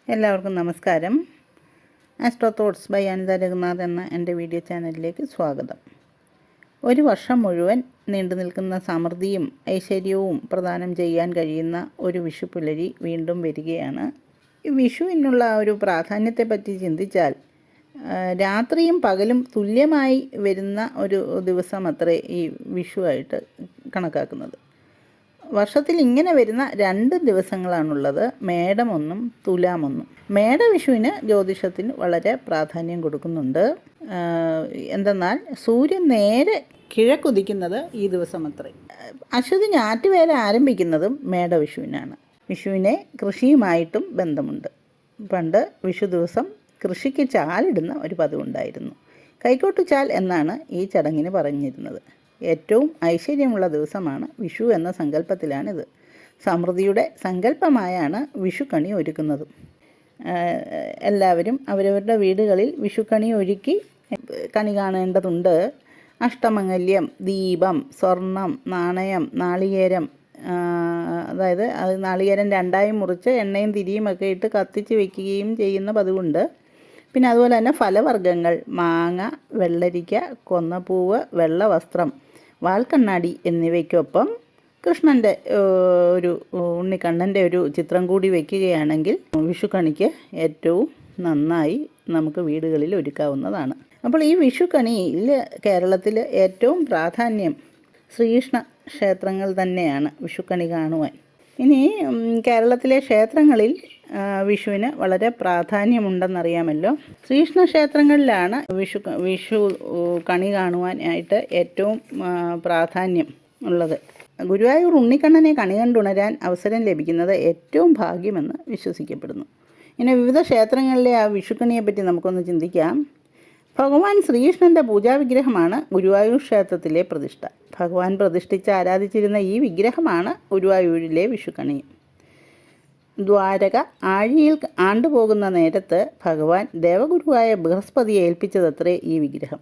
എല്ലാവർക്കും നമസ്കാരം. Astro thoughts by Anitha Raghunath എന്ന എൻ്റെ വീഡിയോ ചാനലിലേക്ക് സ്വാഗതം. ഒരു വർഷം മുഴുവൻ നീണ്ടു നിൽക്കുന്ന സമൃദ്ധിയും ഐശ്വര്യവും പ്രദാനം ചെയ്യാൻ കഴിയുന്ന ഒരു വിഷുപ്പുലരി വീണ്ടും വരികയാണ്. ഈ വിഷുവിനുള്ള ഒരു പ്രാധാന്യത്തെപ്പറ്റി ചിന്തിച്ചാൽ രാത്രിയും പകലും തുല്യമായി വരുന്ന ഒരു ദിവസം അത്രേ ഈ വിഷുവായിട്ട് കണക്കാക്കുന്നത്. വർഷത്തിൽ ഇങ്ങനെ വരുന്ന 2 ദിവസങ്ങളാണുള്ളത്, മേടം 1 തുലാം 1. മേടവിഷുവിന് ജ്യോതിഷത്തിന് വളരെ പ്രാധാന്യം കൊടുക്കുന്നുണ്ട്. എന്തെന്നാൽ സൂര്യൻ നേരെ കിഴക്കുദിക്കുന്നത് ഈ ദിവസം അത്രേ. അശ്വതി ഞാറ്റുവേല ആരംഭിക്കുന്നതും മേടവിഷുവിനാണ്. വിഷുവിനെ കൃഷിയുമായിട്ടും ബന്ധമുണ്ട്. പണ്ട് വിഷു ദിവസം കൃഷിക്ക് ചാലിടുന്ന ഒരു പതിവുണ്ടായിരുന്നു. കൈക്കോട്ടുചാൽ എന്നാണ് ഈ ചടങ്ങിന് പറഞ്ഞിരുന്നത്. ഏറ്റവും ഐശ്വര്യമുള്ള ദിവസമാണ് വിഷു എന്ന സങ്കല്പത്തിലാണിത്. സമൃദ്ധിയുടെ സങ്കല്പമായാണ് വിഷുക്കണി ഒരുക്കുന്നത്. എല്ലാവരും അവരവരുടെ വീടുകളിൽ വിഷുക്കണി ഒരുക്കി കണി കാണേണ്ടതുണ്ട്. അഷ്ടമംഗല്യം, ദീപം, സ്വർണം, നാണയം, നാളികേരം, അതായത് അത് നാളികേരം 2ആയി മുറിച്ച് എണ്ണയും തിരിയും ഒക്കെ ഇട്ട് കത്തിച്ച് വയ്ക്കുകയും ചെയ്യുന്ന പതിവുണ്ട്. പിന്നെ അതുപോലെ തന്നെ ഫലവർഗ്ഗങ്ങൾ, മാങ്ങ, വെള്ളരിക്ക, കൊന്നപ്പൂവ്, വെള്ള വസ്ത്രം, വാൽക്കണ്ണാടി എന്നിവയ്ക്കൊപ്പം കൃഷ്ണൻ്റെ ഒരു ഉണ്ണിക്കണ്ണൻ്റെ ഒരു ചിത്രം കൂടി വയ്ക്കുകയാണെങ്കിൽ വിഷുക്കണിക്ക് ഏറ്റവും നന്നായി നമുക്ക് വീടുകളിൽ ഒരുക്കാവുന്നതാണ്. അപ്പോൾ ഈ വിഷുക്കണിയിൽ കേരളത്തിൽ ഏറ്റവും പ്രാധാന്യം ശ്രീകൃഷ്ണ ക്ഷേത്രങ്ങൾ തന്നെയാണ് വിഷുക്കണി കാണുവാൻ. ഇനി കേരളത്തിലെ ക്ഷേത്രങ്ങളിൽ വിഷുവിന് വളരെ പ്രാധാന്യമുണ്ടെന്നറിയാമല്ലോ. ശ്രീകൃഷ്ണ ക്ഷേത്രങ്ങളിലാണ് വിഷു കണി കാണുവാനായിട്ട് ഏറ്റവും പ്രാധാന്യം ഉള്ളത്. ഗുരുവായൂർ ഉണ്ണിക്കണ്ണനെ കണി കണ്ടുണരാൻ അവസരം ലഭിക്കുന്നത് ഏറ്റവും ഭാഗ്യമെന്ന് വിശ്വസിക്കപ്പെടുന്നു. ഇങ്ങനെ വിവിധ ക്ഷേത്രങ്ങളിലെ ആ വിഷുക്കണിയെപ്പറ്റി നമുക്കൊന്ന് ചിന്തിക്കാം. ഭഗവാൻ ശ്രീകൃഷ്ണൻ്റെ പൂജാവിഗ്രഹമാണ് ഗുരുവായൂർ ക്ഷേത്രത്തിലെ പ്രതിഷ്ഠ. ഭഗവാൻ പ്രതിഷ്ഠിച്ച് ആരാധിച്ചിരുന്ന ഈ വിഗ്രഹമാണ് ഗുരുവായൂരിലെ വിഷുക്കണി. ദ്വാരക ആഴിയിൽ ആണ്ടുപോകുന്ന നേരത്ത് ഭഗവാൻ ദേവഗുരുവായ ബൃഹസ്പതിയെ ഏൽപ്പിച്ചതത്രേ ഈ വിഗ്രഹം.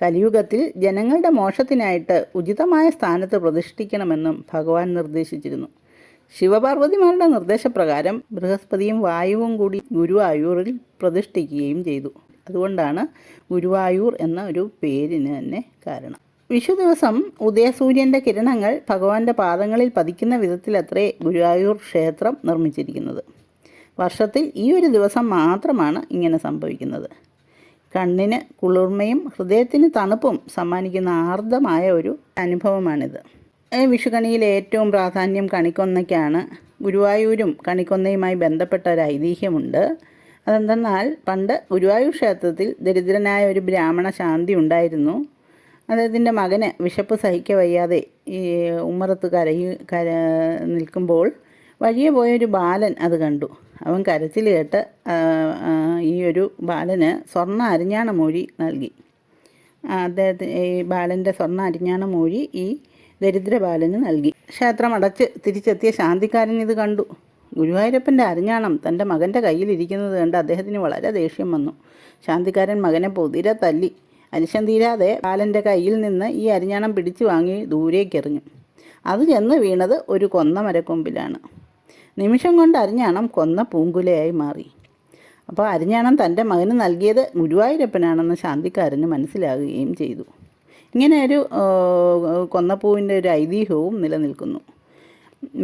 കലിയുഗത്തിൽ ജനങ്ങളുടെ മോക്ഷത്തിനായിട്ട് ഉചിതമായ സ്ഥാനത്ത് പ്രതിഷ്ഠിക്കണമെന്നും ഭഗവാൻ നിർദ്ദേശിച്ചിരുന്നു. ശിവപാർവതിമാരുടെ നിർദ്ദേശപ്രകാരം ബൃഹസ്പതിയും വായുവും കൂടി ഗുരുവായൂരിൽ പ്രതിഷ്ഠിക്കുകയും ചെയ്തു. അതുകൊണ്ടാണ് ഗുരുവായൂർ എന്ന ഒരു പേരിന് തന്നെ കാരണം. വിഷു ദിവസം ഉദയസൂര്യൻ്റെ കിരണങ്ങൾ ഭഗവാന്റെ പാദങ്ങളിൽ പതിക്കുന്ന വിധത്തിലത്രേ ഗുരുവായൂർ ക്ഷേത്രം നിർമ്മിച്ചിരിക്കുന്നത്. വർഷത്തിൽ ഈ ഒരു ദിവസം മാത്രമാണ് ഇങ്ങനെ സംഭവിക്കുന്നത്. കണ്ണിന് കുളിർമയും ഹൃദയത്തിന് തണുപ്പും സമ്മാനിക്കുന്ന ആർദ്രമായ ഒരു അനുഭവമാണിത്. വിഷുക്കണിയിലെ ഏറ്റവും പ്രാധാന്യം കണിക്കൊന്നയ്ക്കാണ്. ഗുരുവായൂരും കണിക്കൊന്നയുമായി ബന്ധപ്പെട്ട ഒരു ഐതിഹ്യമുണ്ട്. അതെന്തെന്നാൽ പണ്ട് ഗുരുവായൂർ ക്ഷേത്രത്തിൽ ദരിദ്രനായ ഒരു ബ്രാഹ്മണ ശാന്തി ഉണ്ടായിരുന്നു. അദ്ദേഹത്തിൻ്റെ മകന് വിശപ്പ് സഹിക്കവയ്യാതെ ഈ ഉമ്മറത്ത് നിൽക്കുമ്പോൾ വഴിയെ പോയൊരു ബാലൻ അത് കണ്ടു. അവൻ കരച്ചിൽ കേട്ട് ഈ ഒരു ബാലന് സ്വർണ്ണ അരിഞ്ഞാണ മൂഴി നൽകി. ഈ ബാലൻ്റെ സ്വർണ്ണ അരിഞ്ഞാണ മൂഴി ഈ ദരിദ്ര ബാലന് നൽകി. ക്ഷേത്രം അടച്ച് തിരിച്ചെത്തിയ ശാന്തിക്കാരൻ ഇത് കണ്ടു. ഗുരുവായൂരപ്പൻ്റെ അരിഞ്ഞാണം തൻ്റെ മകൻ്റെ കയ്യിലിരിക്കുന്നത് കണ്ട് അദ്ദേഹത്തിന് വളരെ ദേഷ്യം വന്നു. ശാന്തിക്കാരൻ മകനെ പൊതിരെ തല്ലി. അരിശം തീരാതെ ബാലൻ്റെ കയ്യിൽ നിന്ന് ഈ അരിഞ്ഞാണം പിടിച്ചു വാങ്ങി ദൂരേക്കെറിഞ്ഞു. അത് ചെന്ന് വീണത് ഒരു കൊന്ന മരക്കൊമ്പിലാണ്. നിമിഷം കൊണ്ട് അരിഞ്ഞാണം കൊന്ന പൂങ്കുലയായി മാറി. അപ്പോൾ അരിഞ്ഞാണം തൻ്റെ മകന് നൽകിയത് ഗുരുവായൂരപ്പനാണെന്ന് ശാന്തിക്കാരന് മനസ്സിലാകുകയും ചെയ്തു. ഇങ്ങനെ ഒരു കൊന്നപ്പൂവിൻ്റെ ഒരു ഐതിഹ്യവും നിലനിൽക്കുന്നു.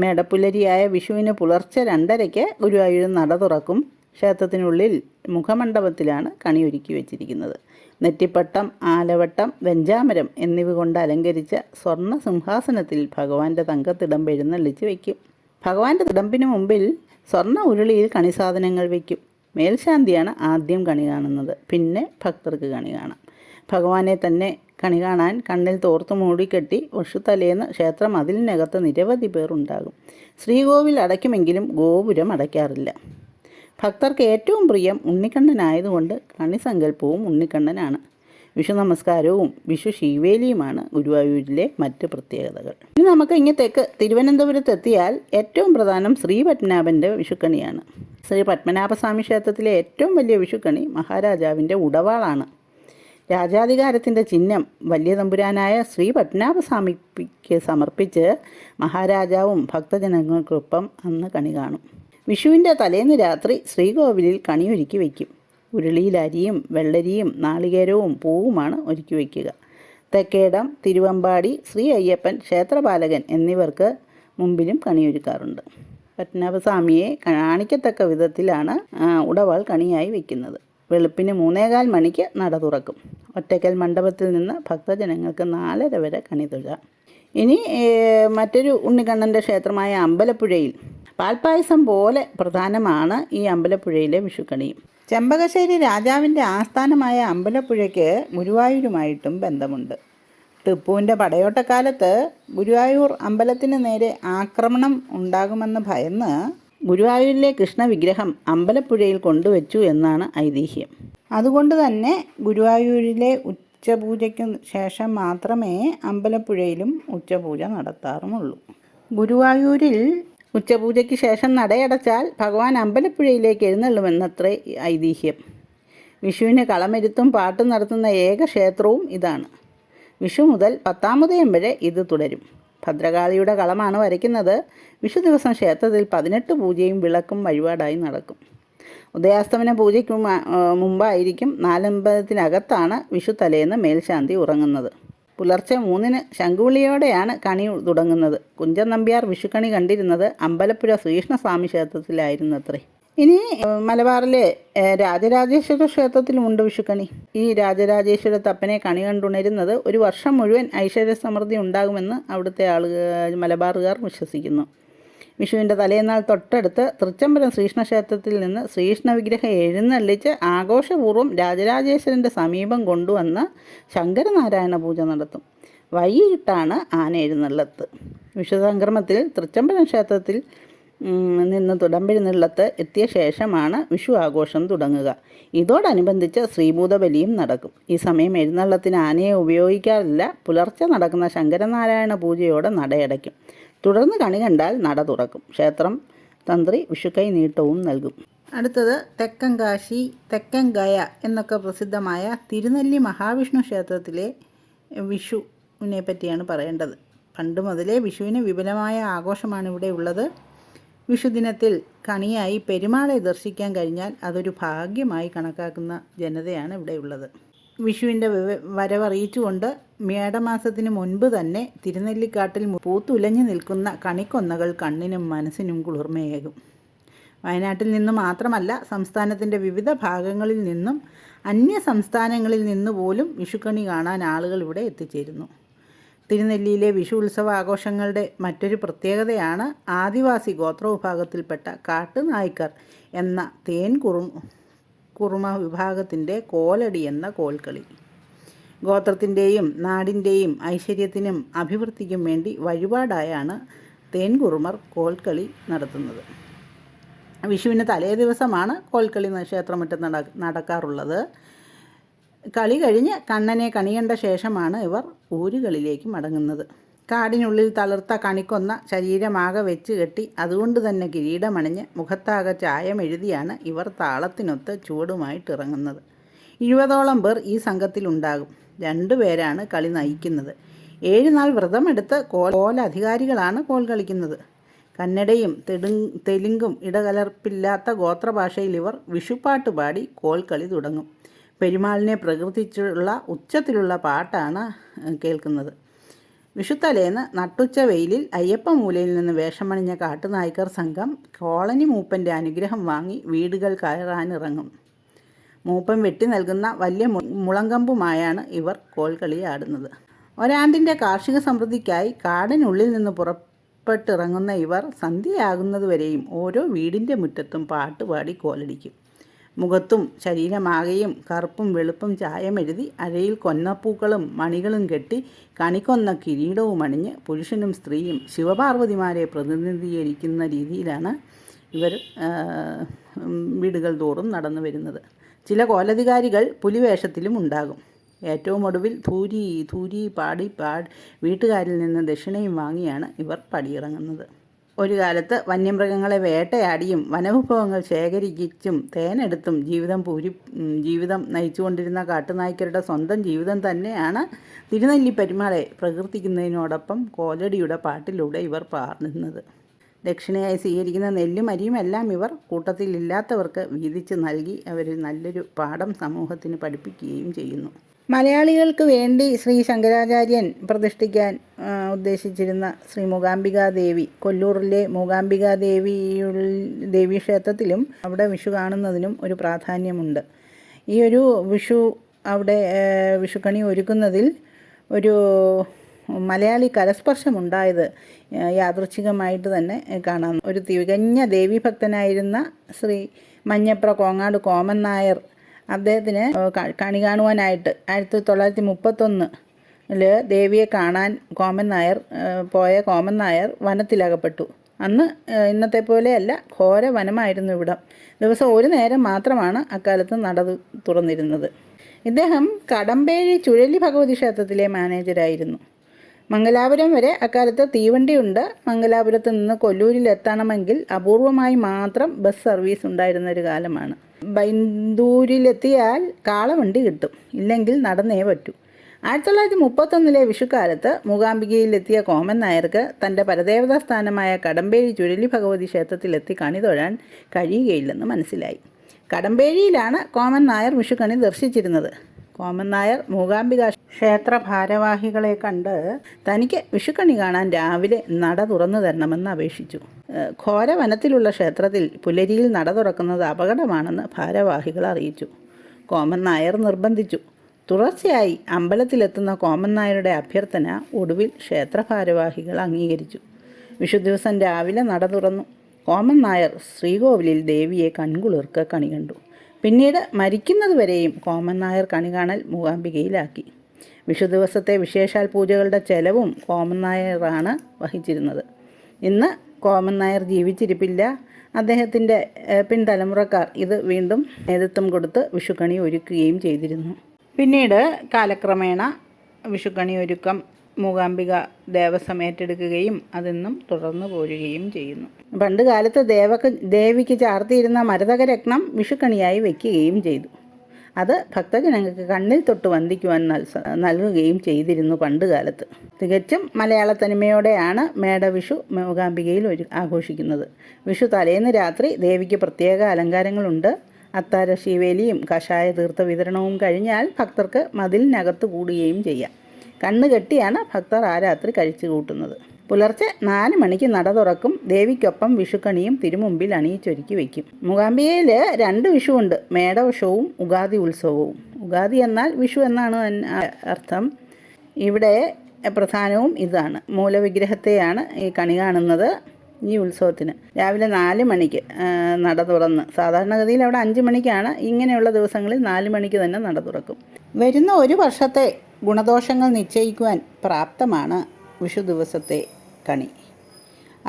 മേടപ്പുലരിയായ വിഷുവിന് പുലർച്ചെ 2:30 ഗുരുവായൂർ നട തുറക്കും. ക്ഷേത്രത്തിനുള്ളിൽ മുഖമണ്ഡപത്തിലാണ് കണി ഒരുക്കി വച്ചിരിക്കുന്നത്. നെറ്റിപ്പട്ടം, ആലവട്ടം, വെഞ്ചാമരം എന്നിവ കൊണ്ട് അലങ്കരിച്ച സ്വർണ്ണ സിംഹാസനത്തിൽ ഭഗവാന്റെ തങ്കത്തിടമ്പ് എഴുന്നള്ളിച്ച് വയ്ക്കും. ഭഗവാന്റെ തിടമ്പിന് മുമ്പിൽ സ്വർണ്ണ ഉരുളിയിൽ കണിസാധനങ്ങൾ വയ്ക്കും. മേൽശാന്തിയാണ് ആദ്യം കണി കാണുന്നത്. പിന്നെ ഭക്തർക്ക് കണി കാണാം. ഭഗവാനെ തന്നെ കണി കാണാൻ കണ്ണിൽ തോർത്ത് മൂടിക്കെട്ടി വിഷുത്തലേന്ന് ക്ഷേത്രം അതിലിനകത്ത് നിരവധി പേർ ഉണ്ടാകും. ശ്രീകോവിൽ അടയ്ക്കുമെങ്കിലും ഗോപുരം അടയ്ക്കാറില്ല. ഭക്തർക്ക് ഏറ്റവും പ്രിയം ഉണ്ണിക്കണ്ണനായതുകൊണ്ട് കണിസങ്കല്പവും ഉണ്ണിക്കണ്ണനാണ്. വിഷു നമസ്കാരവും വിഷു ശീവേലിയുമാണ് ഗുരുവായൂരിലെ മറ്റ് പ്രത്യേകതകൾ. ഇനി നമുക്ക് ഇങ്ങത്തേക്ക് തിരുവനന്തപുരത്ത് എത്തിയാൽ ഏറ്റവും പ്രധാനം ശ്രീ പത്മനാഭൻ്റെ വിഷുക്കണിയാണ്. ശ്രീ പത്മനാഭസ്വാമി ക്ഷേത്രത്തിലെ ഏറ്റവും വലിയ വിഷുക്കണി മഹാരാജാവിൻ്റെ ഉടവാളാണ്. രാജാധികാരത്തിൻ്റെ ചിഹ്നം വലിയ തമ്പുരാനായ ശ്രീ പത്മനാഭസ്വാമിക്ക് സമർപ്പിച്ച് മഹാരാജാവും ഭക്തജനങ്ങൾക്കൊപ്പം അന്ന് കണി കാണും. വിഷുവിൻ്റെ തലേന്ന് രാത്രി ശ്രീകോവിലിൽ കണിയൊരുക്കി വയ്ക്കും. ഉരുളിയിൽ അരിയും വെള്ളരിയും നാളികേരവും പൂവുമാണ് ഒരുക്കി വയ്ക്കുക. തെക്കേടം, തിരുവമ്പാടി, ശ്രീ അയ്യപ്പൻ, ക്ഷേത്രപാലകൻ എന്നിവർക്ക് മുമ്പിലും കണിയൊരുക്കാറുണ്ട്. പത്മനാഭസ്വാമിയെ കാണിക്കത്തക്ക വിധത്തിലാണ് ഉടവാൾ കണിയായി വയ്ക്കുന്നത്. വെളുപ്പിന് 3:15 മണിക്ക് നട തുറക്കും. ഒറ്റയ്ക്കൽ മണ്ഡപത്തിൽ നിന്ന് ഭക്തജനങ്ങൾക്ക് 4:30 വരെ കണി തൊഴാം. ഇനി മറ്റൊരു ഉണ്ണിക്കണ്ണൻ്റെ ക്ഷേത്രമായ അമ്പലപ്പുഴയിൽ പാൽപ്പായസം പോലെ പ്രധാനമാണ് ഈ അമ്പലപ്പുഴയിലെ വിഷുക്കണിയും. ചെമ്പകശ്ശേരി രാജാവിൻ്റെ ആസ്ഥാനമായ അമ്പലപ്പുഴയ്ക്ക് ഗുരുവായൂരുമായിട്ടും ബന്ധമുണ്ട്. ടിപ്പുവിൻ്റെ പടയോട്ടക്കാലത്ത് ഗുരുവായൂർ അമ്പലത്തിന് നേരെ ആക്രമണം ഉണ്ടാകുമെന്ന് ഭയന്ന് ഗുരുവായൂരിലെ കൃഷ്ണവിഗ്രഹം അമ്പലപ്പുഴയിൽ കൊണ്ടുവച്ചു എന്നാണ് ഐതിഹ്യം. അതുകൊണ്ട് തന്നെ ഗുരുവായൂരിലെ ഉച്ചപൂജയ്ക്ക് ശേഷം മാത്രമേ അമ്പലപ്പുഴയിലും ഉച്ചപൂജ നടത്താറുമുള്ളൂ. ഗുരുവായൂരിൽ ഉച്ചപൂജയ്ക്ക് ശേഷം നടയടച്ചാൽ ഭഗവാൻ അമ്പലപ്പുഴയിലേക്ക് എഴുന്നള്ളുമെന്നത്രേ ഐതിഹ്യം. വിഷുവിന് കളമെരുത്തും പാട്ടും നടത്തുന്ന ഏക ക്ഷേത്രവും ഇതാണ്. വിഷു മുതൽ 10-ാമതയം വരെ ഇത് തുടരും. ഭദ്രകാളിയുടെ കളമാണ് വരയ്ക്കുന്നത്. വിഷു ദിവസം ക്ഷേത്രത്തിൽ 18 പൂജയും വിളക്കും വഴിപാടായി നടക്കും. ഉദയാസ്തമന പൂജയ്ക്ക് മുമ്പായിരിക്കും നാലമ്പലത്തിനകത്താണ് വിഷു തലേന്ന് മേൽശാന്തി ഉറങ്ങുന്നത്. പുലർച്ചെ 3-ന് ശംഖുവിളിയോടെയാണ് കണി തുടങ്ങുന്നത്. കുഞ്ചൻ നമ്പ്യാർ വിഷുക്കണി കണ്ടിരുന്നത് അമ്പലപ്പുഴ ശ്രീകൃഷ്ണസ്വാമി ക്ഷേത്രത്തിലായിരുന്നത്രേ. ഇനി മലബാറിലെ രാജരാജേശ്വര ക്ഷേത്രത്തിലുമുണ്ട് വിഷുക്കണി. ഈ രാജരാജേശ്വര തപ്പനെ കണി കണ്ടുണരുന്നത് ഒരു വർഷം മുഴുവൻ ഐശ്വര്യ സമൃദ്ധി ഉണ്ടാകുമെന്ന് അവിടുത്തെ മലബാറുകാർ വിശ്വസിക്കുന്നു. വിഷുവിൻ്റെ തലേന്നാൾ തൊട്ടടുത്ത് തൃച്ചംബരം ശ്രീകൃഷ്ണക്ഷേത്രത്തിൽ നിന്ന് ശ്രീകൃഷ്ണ വിഗ്രഹം എഴുന്നള്ളിച്ച് ആഘോഷപൂർവ്വം രാജരാജേശ്വരൻ്റെ സമീപം കൊണ്ടുവന്ന് ശങ്കരനാരായണ പൂജ നടത്തും. വൈകിട്ടാണ് ആന എഴുന്നള്ളത്ത്. വിഷുസംക്രമത്തിൽ തൃച്ചംബരം ക്ഷേത്രത്തിൽ നിന്ന് തുടമ്പെഴുന്നള്ളത്ത് എത്തിയ ശേഷമാണ് വിഷു ആഘോഷം തുടങ്ങുക. ഇതോടനുബന്ധിച്ച് ശ്രീഭൂതബലിയും നടക്കും. ഈ സമയം എഴുന്നള്ളത്തിന് ആനയെ ഉപയോഗിക്കാറില്ല. പുലർച്ചെ നടക്കുന്ന ശങ്കരനാരായണ പൂജയോടെ നടയടയ്ക്കും. തുടർന്ന് കണി കണ്ടാൽ നട തുറക്കും. ക്ഷേത്രം തന്ത്രി വിഷുക്കൈ നീട്ടവും നൽകും. അടുത്തത് തെക്കൻ കാശി, തെക്കൻ ഗയ എന്നൊക്കെ പ്രസിദ്ധമായ തിരുനെല്ലി മഹാവിഷ്ണു ക്ഷേത്രത്തിലെ വിഷുവിനെ പറ്റിയാണ് പറയേണ്ടത്. പണ്ട് മുതലേ വിഷുവിന് വിപുലമായ ആഘോഷമാണ് ഇവിടെ ഉള്ളത്. വിഷുദിനത്തിൽ കണിയായി പെരുമാളെ ദർശിക്കാൻ കഴിഞ്ഞാൽ അതൊരു ഭാഗ്യമായി കണക്കാക്കുന്ന ജനതയാണ് ഇവിടെയുള്ളത്. വിഷുവിൻ്റെ വരവറിയിച്ചുകൊണ്ട് മേടമാസത്തിന് മുൻപ് തന്നെ തിരുനെല്ലിക്കാട്ടിൽ പൂത്തുലഞ്ഞു നിൽക്കുന്ന കണിക്കൊന്നകൾ കണ്ണിനും മനസ്സിനും കുളിർമയേകും. വയനാട്ടിൽ നിന്ന് മാത്രമല്ല, സംസ്ഥാനത്തിൻ്റെ വിവിധ ഭാഗങ്ങളിൽ നിന്നും അന്യ സംസ്ഥാനങ്ങളിൽ നിന്നുപോലും വിഷുക്കണി കാണാൻ ആളുകൾ ഇവിടെ എത്തിച്ചേരുന്നു. തിരുനെല്ലിയിലെ വിഷു ഉത്സവ ആഘോഷങ്ങളുടെ മറ്റൊരു പ്രത്യേകതയാണ് ആദിവാസി ഗോത്രവിഭാഗത്തിൽപ്പെട്ട കാട്ടുനായ്ക്കർ എന്ന കുറുമ വിഭാഗത്തിൻ്റെ കോലടി എന്ന കോൽക്കളി. ഗോത്രത്തിൻ്റെയും നാടിൻ്റെയും ഐശ്വര്യത്തിനും അഭിവൃദ്ധിക്കും വേണ്ടി വഴിപാടായാണ് തേൻകുറുമർ കോൽക്കളി നടത്തുന്നത്. വിഷുവിന് തലേ ദിവസമാണ് കോൽക്കളി ക്ഷേത്രമുറ്റത്ത് നടക്കാറുള്ളത്. കളി കഴിഞ്ഞ് കണ്ണനെ കണികണ്ട ശേഷമാണ് ഇവർ ഊരുകളിലേക്ക് മടങ്ങുന്നത്. കാടിനുള്ളിൽ തളിർത്ത കണിക്കൊന്ന ശരീരമാകെ വെച്ച് കെട്ടി അതുകൊണ്ട് തന്നെ കിരീടമണിഞ്ഞ് മുഖത്താകെ ചായമെഴുതിയാണ് ഇവർ താളത്തിനൊത്ത് ചുവടുമായിട്ടിറങ്ങുന്നത്. 20ഓളം പേർ ഈ സംഘത്തിലുണ്ടാകും. 2 പേരാണ് കളി നയിക്കുന്നത്. 7 നാൾ വ്രതമെടുത്ത് കോലധികാരികളാണ് കോൽ കളിക്കുന്നത്. കന്നഡയും തെലുങ്കും ഇടകലർപ്പില്ലാത്ത ഗോത്രഭാഷയിൽ ഇവർ വിഷുപ്പാട്ട് പാടി കോൽക്കളി തുടങ്ങും. പെരുമാളിനെ പ്രകീർത്തിച്ചുള്ള ഉച്ചത്തിലുള്ള പാട്ടാണ് കേൾക്കുന്നത്. വിഷുത്തലേന്ന് നട്ടുച്ച വെയിലിൽ അയ്യപ്പമൂലയിൽ നിന്ന് വേഷമണിഞ്ഞ കാട്ടുനായ്ക്കർ സംഘം കോളനി മൂപ്പൻ്റെ അനുഗ്രഹം വാങ്ങി വീടുകൾ കയറാനിറങ്ങും. മൂപ്പൻ വെട്ടി നൽകുന്ന വലിയ മുളങ്കമ്പുമായാണ് ഇവർ കോൽക്കളി ആടുന്നത്. ഒരാണ്ടിൻ്റെ കാർഷിക സമൃദ്ധിക്കായി കാടിനുള്ളിൽ നിന്ന് പുറപ്പെട്ടിറങ്ങുന്ന ഇവർ സന്ധ്യയാകുന്നതുവരെയും ഓരോ വീടിൻ്റെ മുറ്റത്തും പാട്ടുപാടി കോലടിക്കും. മുഖത്തും ശരീരമാകെയും കറുപ്പും വെളുപ്പും ചായമെഴുതി അഴയിൽ കൊന്നപ്പൂക്കളും മണികളും കെട്ടി കണിക്കൊന്ന കിരീടവും അണിഞ്ഞ് പുരുഷനും സ്ത്രീയും ശിവപാർവതിമാരെ പ്രതിനിധീകരിക്കുന്ന രീതിയിലാണ് ഇവർ വീടുകൾ തോറും നടന്നു വരുന്നത്. ചില കോലധികാരികൾ പുലിവേഷത്തിലും ഉണ്ടാകും. ഏറ്റവും ഒടുവിൽ ധൂരി പാടി വീട്ടുകാരിൽ നിന്ന് ദക്ഷിണയും വാങ്ങിയാണ് ഇവർ പടിയിറങ്ങുന്നത്. ഒരു കാലത്ത് വന്യമൃഗങ്ങളെ വേട്ടയാടിയും വനവിഭവങ്ങൾ ശേഖരിച്ചും തേനെടുത്തും ജീവിതം നയിച്ചുകൊണ്ടിരുന്ന കാട്ടുനായ്ക്കരുടെ സ്വന്തം ജീവിതം തന്നെയാണ് തിരുനെല്ലി പെരുമാളെ പ്രകീർത്തിക്കുന്നതിനോടൊപ്പം കോലടിയുടെ പാട്ടിലൂടെ ഇവർ പാടുന്നത്. ദക്ഷിണയായി സ്വീകരിക്കുന്ന നെല്ലും അരിയും എല്ലാം ഇവർ കൂട്ടത്തിലില്ലാത്തവർക്ക് വീതിച്ച് നൽകി അവർ നല്ലൊരു പാഠം സമൂഹത്തിന് പഠിപ്പിക്കുകയും ചെയ്യുന്നു. മലയാളികൾക്ക് വേണ്ടി ശ്രീ ശങ്കരാചാര്യൻ പ്രതിഷ്ഠിക്കാൻ ഉദ്ദേശിച്ചിരുന്ന ശ്രീ മൂകാംബികാദേവി, കൊല്ലൂരിലെ ദേവീ ക്ഷേത്രത്തിലും അവിടെ വിഷു കാണുന്നതിനും ഒരു പ്രാധാന്യമുണ്ട്. ഈ ഒരു വിഷു അവിടെ വിഷുക്കണി ഒരുക്കുന്നതിൽ ഒരു മലയാളി കരസ്പർശമുണ്ടായത് യാദൃച്ഛികമായിട്ട് തന്നെ കാണാം. ഒരു തികഞ്ഞ ദേവീഭക്തനായിരുന്ന ശ്രീ മഞ്ഞപ്ര കോങ്ങാട് കോമൻ നായർ, അദ്ദേഹത്തിന് കണി കാണുവാനായിട്ട് 1931 ദേവിയെ കാണാൻ കോമൻ നായർ വനത്തിലകപ്പെട്ടു. അന്ന് ഇന്നത്തെ പോലെയല്ല, ഘോര വനമായിരുന്നു ഇവിടം. ദിവസം ഒരു നേരം മാത്രമാണ് അക്കാലത്ത് നട തുറന്നിരുന്നത്. ഇദ്ദേഹം കടമ്പേഴി ചുഴലി ഭഗവതി ക്ഷേത്രത്തിലെ മാനേജരായിരുന്നു. മംഗലാപുരം വരെ അക്കാലത്ത് തീവണ്ടിയുണ്ട്. മംഗലാപുരത്ത് നിന്ന് കൊല്ലൂരിലെത്തണമെങ്കിൽ അപൂർവമായി മാത്രം ബസ് സർവീസ് ഉണ്ടായിരുന്ന ഒരു കാലമാണ്. ബൈന്ദൂരിലെത്തിയാൽ കാളവണ്ടി കിട്ടും, ഇല്ലെങ്കിൽ നടന്നേ പറ്റൂ. 1931 വിഷുക്കാലത്ത് മൂകാംബികയിലെത്തിയ കോമൻ നായർക്ക് തൻ്റെ പരദേവതാ സ്ഥാനമായ കടമ്പേഴി ചുഴലി ഭഗവതി ക്ഷേത്രത്തിലെത്തി കണി തൊഴാൻ കഴിയുകയില്ലെന്ന് മനസ്സിലായി. കടമ്പേഴിയിലാണ് കോമൻ നായർ വിഷുക്കണി ദർശിച്ചിരുന്നത്. കോമൻ നായർ മൂകാംബിക ക്ഷേത്ര ഭാരവാഹികളെ കണ്ട് തനിക്ക് വിഷുക്കണി കാണാൻ രാവിലെ നട തുറന്നു തരണമെന്ന് അപേക്ഷിച്ചു. ഘോര വനത്തിലുള്ള ക്ഷേത്രത്തിൽ പുലരിയിൽ നട തുറക്കുന്നത് അപകടമാണെന്ന് ഭാരവാഹികൾ അറിയിച്ചു. കോമൻ നായർ നിർബന്ധിച്ചു. തുടർച്ചയായി അമ്പലത്തിലെത്തുന്ന കോമൻ നായരുടെ അഭ്യർത്ഥന ഒടുവിൽ ക്ഷേത്ര ഭാരവാഹികൾ അംഗീകരിച്ചു. വിഷു ദിവസം രാവിലെ നട തുറന്നു. കോമൻ നായർ ശ്രീകോവിലിൽ ദേവിയെ കൺകുളിർക്ക് കണി കണ്ടു. പിന്നീട് മരിക്കുന്നതുവരെയും കോമൻ നായർ കണി കാണൽ മൂകാംബികയിലാക്കി. വിഷു ദിവസത്തെ വിശേഷാൽ പൂജകളുടെ ചെലവും കോമൻ നായറാണ് വഹിച്ചിരുന്നത്. ഇന്ന് കോമൻ നായർ ജീവിച്ചിരിപ്പില്ല. അദ്ദേഹത്തിൻ്റെ പിൻതലമുറക്കാർ ഇത് വീണ്ടും നേതൃത്വം കൊടുത്ത് വിഷുക്കണി ഒരുക്കുകയും ചെയ്തിരുന്നു. പിന്നീട് കാലക്രമേണ വിഷുക്കണി ഒരുക്കം മൂകാംബിക ദേവസ്വം ഏറ്റെടുക്കുകയും അതെന്നും തുടർന്നു പോരുകയും ചെയ്യുന്നു. പണ്ട് കാലത്ത് ദേവിക്ക് ചാർത്തിയിരുന്ന മരതകരത്നം വിഷുക്കണിയായി വയ്ക്കുകയും ചെയ്തു. അത് ഭക്തജനങ്ങൾക്ക് കണ്ണിൽ തൊട്ട് വന്ദിക്കുവാൻ നൽകുകയും ചെയ്തിരുന്നു പണ്ട് കാലത്ത്. തികച്ചും മലയാള തനിമയോടെയാണ് മേടവിഷു മൂകാംബികയിൽ ആഘോഷിക്കുന്നത്. വിഷു തലേന്ന് രാത്രി ദേവിക്ക് പ്രത്യേക അലങ്കാരങ്ങളുണ്ട്. അത്താര ശീവേലിയും കഷായ തീർത്ഥ വിതരണവും കഴിഞ്ഞാൽ ഭക്തർക്ക് മതിലിനകത്ത് കൂടുകയും ചെയ്യാം. കണ്ണ് കെട്ടിയാണ് ഭക്തർ ആ രാത്രി കഴിച്ചു കൂട്ടുന്നത്. പുലർച്ചെ 4 മണിക്ക് നട തുറക്കും. ദേവിക്കൊപ്പം വിഷുക്കണിയും തിരുമുമ്പിൽ അണിയിച്ചൊരുക്കി വയ്ക്കും. മൂകാംബികയിൽ 2 വിഷുവുണ്ട്, മേടവിഷുവും ഉഗാദി ഉത്സവവും. ഉഗാദി എന്നാൽ വിഷു എന്നാണ് അർത്ഥം. ഇവിടെ പ്രധാനവും ഇതാണ്. മൂലവിഗ്രഹത്തെയാണ് ഈ കണി കാണുന്നത്. ഈ ഉത്സവത്തിന് രാവിലെ 4 മണിക്ക് നട തുറന്ന്, സാധാരണഗതിയിൽ അവിടെ 5 മണിക്കാണ്, ഇങ്ങനെയുള്ള ദിവസങ്ങളിൽ 4 മണിക്ക് തന്നെ നട തുറക്കും. വരുന്ന ഒരു വർഷത്തെ ഗുണദോഷങ്ങൾ നിശ്ചയിക്കുവാൻ പ്രാപ്തമാണ് വിഷു ദിവസത്തെ കണി.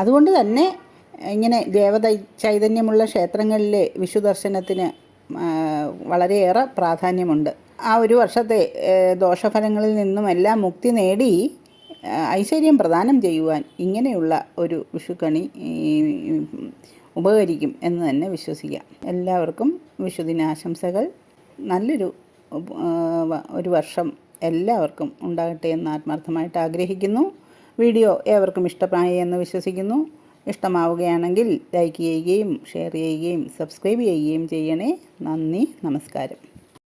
അതുകൊണ്ട് തന്നെ ഇങ്ങനെ ദേവത ചൈതന്യമുള്ള ക്ഷേത്രങ്ങളിലെ വിഷു ദർശനത്തിന് വളരെയേറെ പ്രാധാന്യമുണ്ട്. ആ ഒരു വർഷത്തെ ദോഷഫലങ്ങളിൽ നിന്നുമെല്ലാം മുക്തി നേടി ഐശ്വര്യം പ്രദാനം ചെയ്യുവാൻ ഇങ്ങനെയുള്ള ഒരു വിഷുക്കണി ഉപകരിക്കും എന്ന് തന്നെ വിശ്വസിക്കാം. എല്ലാവർക്കും വിഷുദിനാശംസകൾ. നല്ലൊരു ഒരു വർഷം എല്ലാവർക്കും ഉണ്ടാകട്ടെ എന്ന് ആത്മാർത്ഥമായിട്ട് ആഗ്രഹിക്കുന്നു. വീഡിയോ ഏവർക്കും ഇഷ്ടമായി എന്ന് വിശ്വസിക്കുന്നു. ഇഷ്ടമാവുകയാണെങ്കിൽ ലൈക്ക് ചെയ്യുകയും ഷെയർ ചെയ്യുകയും സബ്സ്ക്രൈബ് ചെയ്യുകയും ചെയ്യണേ. നന്ദി, നമസ്കാരം.